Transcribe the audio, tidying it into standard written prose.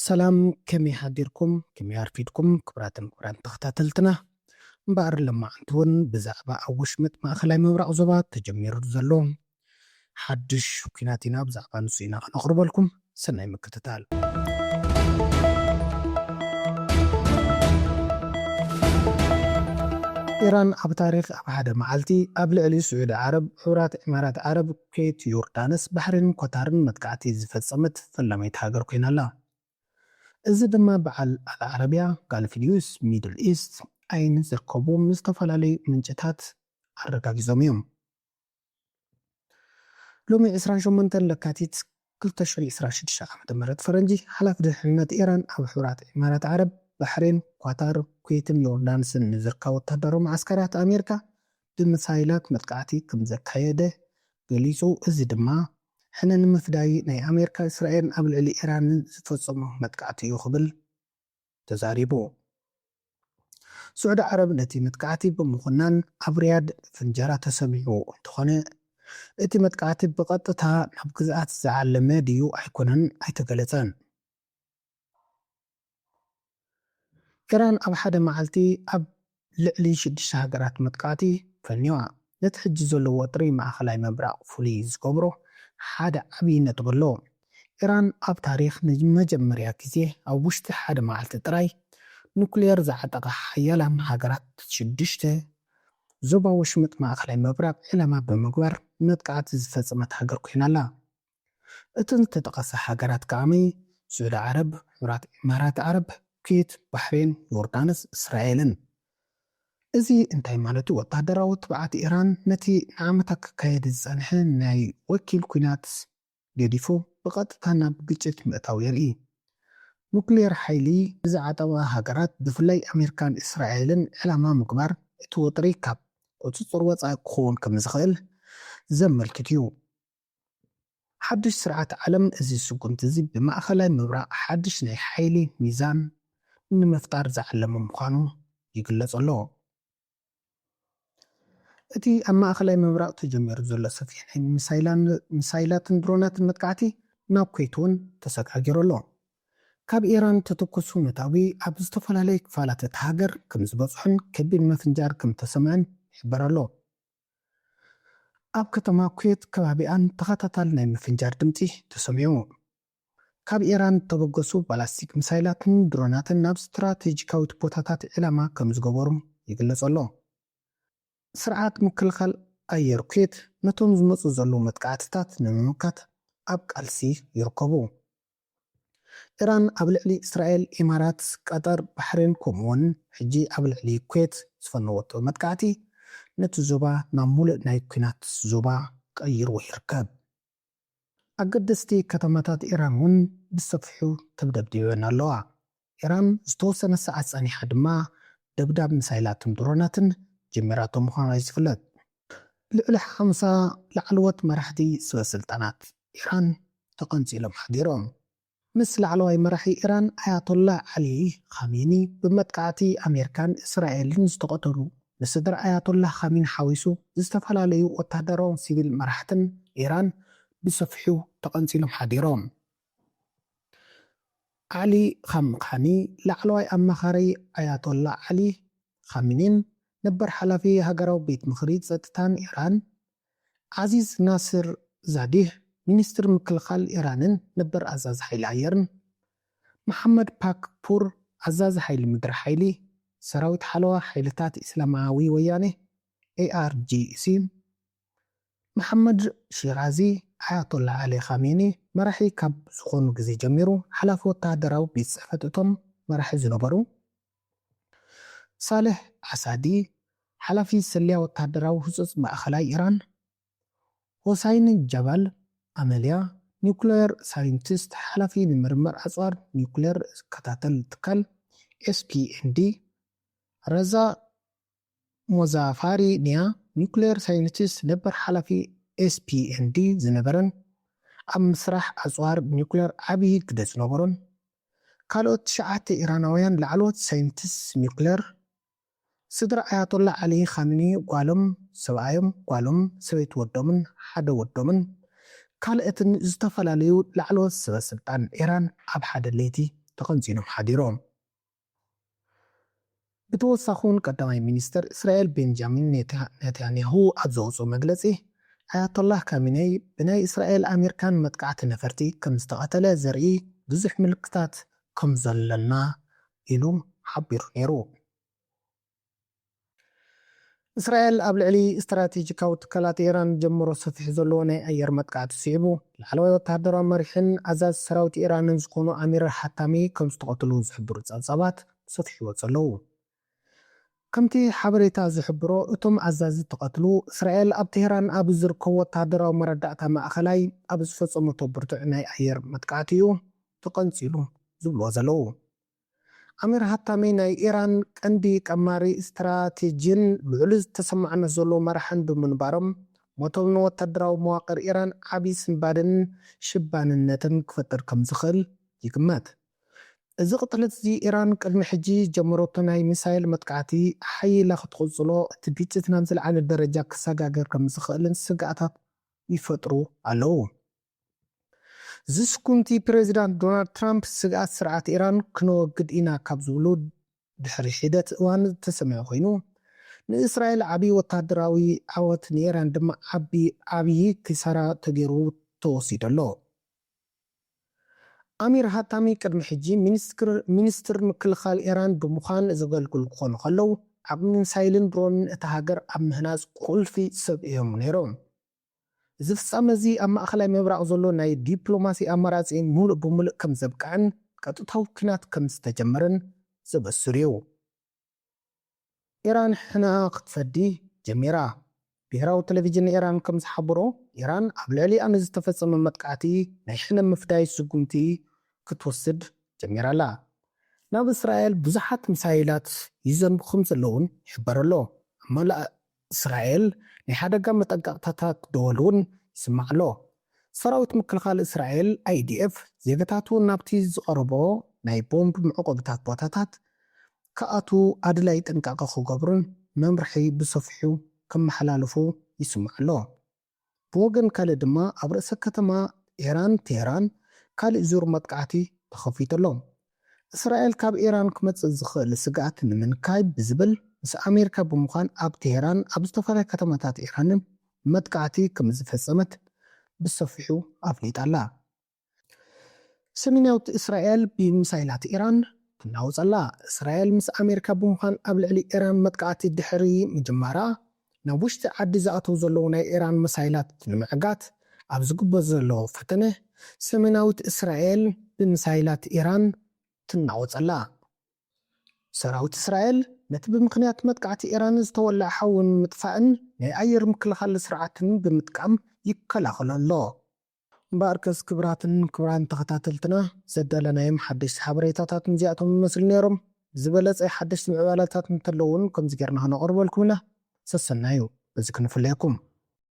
سلام كمي حديركم كمي عارفيدكم كبراتن تختاتلتنا مبار لما عنتون بزعبا أوش مت ما أخلاي مبرع زبات تجمير زلوم حدش كيناتينا بزعبا نسينا نقرب لكم سنة مكتتال إيران أب تاريخ أب حدا معالتي قبل علي سعود عرب حورات إمارات عرب كيت يوردانس بحرين قطارن متقعتي زفت فلما يتهاجر كينا الله እዚ ድማ በዓል አልዓረቢያ ጋልፍ ኒውስ ሚድል ኢስት ዓይን ዝርከቡ ዝተፈላለዩ ምንጭታት ኣረጋጊፆም እዮም። ሎሚ 28 ለካቲት 2026 ዓ.ም ፈረንጂ ሓላፊ ድሕንነት ኢራን ኣብ ሕቡራት ኢማራት ዓረብ ባሕሬን ኳታር ኩዌትን ዮርዳንስን ንዝርከቡ ወታደራዊ ማዓስከራት ኣሜሪካ ብምሳይላት መጥቃዕቲ ከም ዘካየደ ገሊፁ እዚ ድማ حنا مفداي ناي أمريكا إسرائيل قبل اللي إيران تفصمه متقعتي يخبل تزاريبو سعود عرب نتي متقعتي بمخنان أبرياد فنجارة تسميعو تخوني اتي متقعتي بقطتها نبقزات زعلمة ديو أيكونن أي تقلتان إيران أب حدا معلتي أب لعلي شد شهاجرات متقعتي فالنيوع نتحجزو اللوطري مع خلاي مبرع فوليز كوبرو حدا عبي نتبلو إيران أب تاريخ مجمريا كزيه أو بوشت حدا معلت تراي نوكلير زعتق حيالام هاجرات شدشته زوبا وشمت مع أخلاي مبرق إلا ما بمقبر متقعت زفزمت هاجر كينا لا اتن تتقص هاجرات كامي سعود عرب حورات إمارات عرب كيت بحرين يوردانس إسرائيلن እዚ እንታይ ማለቱ ወታደራዊ ተባዓት ኢራን ነቲ ዓመታት ካየድ ዝጸንሐን ናይ ወኪል ኩናት ገዲፉ ብቐጥታ ናብ ግጭት ምእታው የርኢ ኑክሌር ሓይሊ ብዝዓጠዋ ሃገራት ብፍላይ ኣሜሪካን እስራኤልን ዕላማ ምግባር እቲ ወጥሪ ካብ ቁፅፅር ወፃኢ ክኸውን ከም ዝኽእል ዘመልክት እዩ ሓድሽ ስርዓት ዓለም እዚ ስጉምቲ እዚ ብማእኸላይ ምብራቕ ሓድሽ ናይ ሓይሊ ሚዛን ንምፍጣር ዝዓለመ ምዃኑ ይግለጽ ኣሎ እቲ ኣብ ማእኸላይ ምብራቕ ተጀሚሩ ዘሎ ሰፊሕ ናይ ሚሳይላትን ድሮናትን መጥቃዕቲ ናብ ኩዌት እውን ተሰጋጊሩ ኣሎ ካብ ኢራን ተተኮሱ መታዊ ኣብ ዝተፈላለዩ ክፋላት እቲ ሃገር ከም ዝበፅሑን ከቢድ መፍንጃር ከም ተሰምዐን ይሕበር ኣሎ ኣብ ከተማ ኩዌት ከባቢኣን ተኸታታሊ ናይ መፍንጃር ድምፂ ተሰሚዑ ካብ ኢራን ተበገሱ ባላስቲክ ሚሳይላትን ድሮናትን ናብ ስትራቴጂካዊት ቦታታት ዕላማ ከም ዝገበሩ ይግለጽ ኣሎ ስርዓት ምክልኻል ኣየር ኩዌት ነቶም ዝመፁ ዘለዉ መጥቃዕትታት ንምምካት ኣብ ቃልሲ ይርከቡ ኢራን ኣብ ልዕሊ እስራኤል ኢማራት ቀጠር ባሕሬን ከምኡውን ሕጂ ኣብ ልዕሊ ኩዌት ዝፈነወቶ መጥቃዕቲ ነቲ ዞባ ናብ ሙሉእ ናይ ኩናት ዞባ ቀይርዎ ይርከብ ኣገደስቲ ከተማታት ኢራን እውን ብሰፊሑ ተደብዲበን ኣለዋ ኢራን ዝተወሰነ ሰዓት ጸኒሓ ድማ ደብዳብ ሚሳይላትን ድሮናትን ጀሚራቶ ምዃኑ ዝፍለጥ ልዕሊ 50 ላዕለዎት መራሕቲ ሰበስልጣናት ኢራን ተቐንፂሎም ሓዲሮም ምስ ላዕለዋይ መራሒ ኢራን ኣያቶላ ዓሊ ኻሜኒ ብመጥቃዕቲ ኣሜሪካን እስራኤልን ዝተቐተሉ ንስድራ ኣያቶላ ኻሜኒ ሓዊሱ ዝተፈላለዩ ወታደራዊ ሲቪል መራሕትን ኢራን ብሰፊሑ ተቐንፂሎም ሓዲሮም ዓሊ ኻሜኒ ላዕለዋይ ኣማኻሪ ኣያቶላ ዓሊ ኻሜኒን ነበር ሓላፊ ሃገራዊ ቤት ምኽሪ ጸጥታን ኢራን ዓዚዝ ናስር ዛዲህ ሚኒስትር ምክልኻል ኢራንን ነበር ኣዛዝ ሓይሊ ኣየርን መሐመድ ፓክፑር ኣዛዝ ሓይሊ ምድሪ ሓይሊ ሰራዊት ሓለዋ ሓይልታት እስላማዊ ወያኔ ARGC መሐመድ ሺራዚ ኣያቶላ ዓሊ ኻሜኒ መራሒ ካብ ዝኾኑ ግዜ ጀሚሩ ሓላፊ ወታደራዊ ቤት ጽሕፈት እቶም መራሒ ዝነበሩ صالح عسادي حلفي سليا وتهدراو حصص مأخلاي إيران حسين جبل عمليا نيوكلير ساينتست حلفي نمرمر أصغر نيوكلير كتاتل تكال SPND رزا مزافاري نيا نيوكلير ساينتست نبر حلفي SPND زنبرن أم مسرح أصغر نيوكلير عبي كدس نبرن كالوت شعات إيرانويان لعلوت ساينتست نيوكلير سدر آياتولا علي خامني قالم سبعيم قالم سويت ودومن حدا ودومن ካልእትን ዝተፈላለዩ ላዕለዎት ሰበስልጣን ኢራን ኣብ ሓደ ለይቲ ተቐንፂኖም ሓዲሮም ብተወሳኹን ቀዳማይ ሚኒስተር እስራኤል ቤንጃሚን ኔታንያሁ ኣብ ዘውፅኦ መግለፂ ኣያቶላህ ካሚነይ ብናይ እስራኤል ኣሜሪካን መጥቃዕቲ ነፈርቲ ከም ዝተቐተለ ዘርኢ ብዙሕ ምልክታት ከም ዘለና ኢሉ ሓቢሩ ነይሩ። እስራኤል ኣብ ልዕሊ ስትራቴጂካዊ ትካላት ኢራን ጀምሮ ሰፊሕ ዘለዎ ናይ ኣየር መጥቃዕቲ ስዒቡ ላዕለዋይ ወተሃደራዊ መሪሕን ኣዛዚ ሰራዊት ኢራንን ዝኾኑ ኣሚር ሓታሚ ከም ዝተቐተሉ ዝሕብሩ ጸብጻባት ሰፊሕ ይወፁ ኣለዉ። ከምቲ ሓበሬታ ዝሕብሮ እቶም ኣዛዚ ተቐትሉ እስራኤል ኣብ ቴህራን ኣብ ዝርከቡ ወተሃደራዊ መረዳእታ ማእኸላይ ኣብ ዝፈጸመቶ ብርቱዕ ናይ ኣየር መጥቃዕቲ እዩ ተቐንፂሉ ዝብልዎ ዘለዉ። ኣሚር ሓታሚ ናይ ኢራን ቀንዲ ቀማሪ ስትራቴጂን ልዑል ተሰማዕነት ዘለዎ መራሕን ብምንባሮም ሞቶም ወተሃደራዊ መዋቅር ኢራን ዓብዪ ስንባድን ሽባንነትን ክፈጥር ከም ዝኽእል ይግመት። እዚ ቅጥለት እዚ ኢራን ቅድሚ ሕጂ ጀመረቶ ናይ ሚሳይል መጥቃዕቲ ሓይላ ክትቕፅሎ እቲ ግጭት ናብ ዝለዓለ ደረጃ ክሰጋገር ከም ዝኽእልን ስጋኣታት ይፈጥሩ ኣለዉ። እዚ ስኩምቲ ፕሬዚዳንት ዶናልድ ትራምፕ ስግኣት ስርዓት ኢራን ክነወግድ ኢና ካብ ዝብሉ ድሕሪ ሒደት እዋን ተሰሚዑ ኮይኑ ንእስራኤል ዓብዪ ወተሃደራዊ ዓወት ንኢራን ድማ ዓብዪ ኪሳራ ተገይሩ ተወሲዱ ኣሎ። ኣሚር ሓታሚ ቅድሚ ሕጂ ሚኒስትር ምክልኻል ኢራን ብምዃን ዘገልግሉ ክኾኑ ከለዉ ዓብ ሚሳይልን ድሮንን እታ ሃገር ኣብ ምህናፅ ቁልፊ ሰብ እዮም ነይሮም። እዚ ፍጻመ እዚ ኣብ ማእኸላይ ምብራቕ ዘሎ ናይ ዲፕሎማሲ ኣማራፂ ሙሉእ ብምሉእ ከም ዘብቅዕን ቀጥታዊ ኩናት ከም ዝተጀመረን ዘበስር እዩ። ኢራን ሕና ክትፈዲ ጀሚራ። ብሄራዊ ቴሌቭዥን ኢራን ከም ዝሓበሮ ኢራን ኣብ ልዕሊኣ ንዝተፈጸመ መጥቃዕቲ ናይ ሕነ ምፍዳይ ስጉምቲ ክትወስድ ጀሚራ ኣላ። ናብ እስራኤል ብዙሓት ሚሳይላት ይዘንቡ ከም ዘለውን ይሕበር ኣሎ። እመላእ እስራኤል ናይ ሓደጋ መጠንቀቕታታት ደወል እውን ይስማዕ ኣሎ። ሰራዊት ምክልኻል እስራኤል IDF ዜጋታቱ ናብቲ ዝቐረቦ ናይ ቦምብ መዕቆቢታት ቦታታት ከኣቱ ኣድላይ ጥንቃቐ ክገብሩን መምርሒ ብሰፊሑ ከመሓላልፉ ይስማዕ ኣሎ። ብወገን ካልእ ድማ ኣብ ርእሰ ከተማ ኢራን ቴህራን ካልእ ዙር መጥቃዕቲ ተኸፊቱ ኣሎ። እስራኤል ካብ ኢራን ክመጽእ ዝኽእል ስግኣት ንምንካይ ብዝብል ምስ ኣሜሪካ ብምዃን ኣብ ቴህራን ኣብ ዝተፈላለዩ ከተማታት ኢራንን መጥቃዕቲ ከም ዝፈጸመት ብሰፊሑ ኣፍሊጣ ኣላ። ሰሜናዊት እስራኤል ብሚሳይላት ኢራን ትናወፅ ኣላ። እስራኤል ምስ ኣሜሪካ ብምዃን ኣብ ልዕሊ ኢራን መጥቃዕቲ ድሕሪ ምጅማራ ናብ ውሽጢ ዓዲ ዝኣተው ዘለዉ ናይ ኢራን ሚሳይላት ንምዕጋት ኣብ ዝግበር ዘሎ ፈተነ ሰሜናዊት እስራኤል ብሚሳይላት ኢራን ትናወፅ ኣላ። ሰራዊት እስራኤል ነቲ ብምክንያት መጥቃዕቲ ኢራን ዝተወልዐ ሓዊ ንምጥፋእን ናይ ኣየር ምክልኻል ስርዓትን ብምጥቃም ይከላኸል ኣሎ። እምበኣርከስ ክብራትን ተኸታተልትና ዘዳለናዮም ሓደሽቲ ሓበሬታታት እዚኣቶም ይመስሉ ነይሮም። ዝበለፀ ሓደሽቲ ምዕባለታት እንተለውን ከምዚ ጌርና ክነቕርበልኩም ኢና። ሰሰናዩ በዚ ክንፍለየኩም።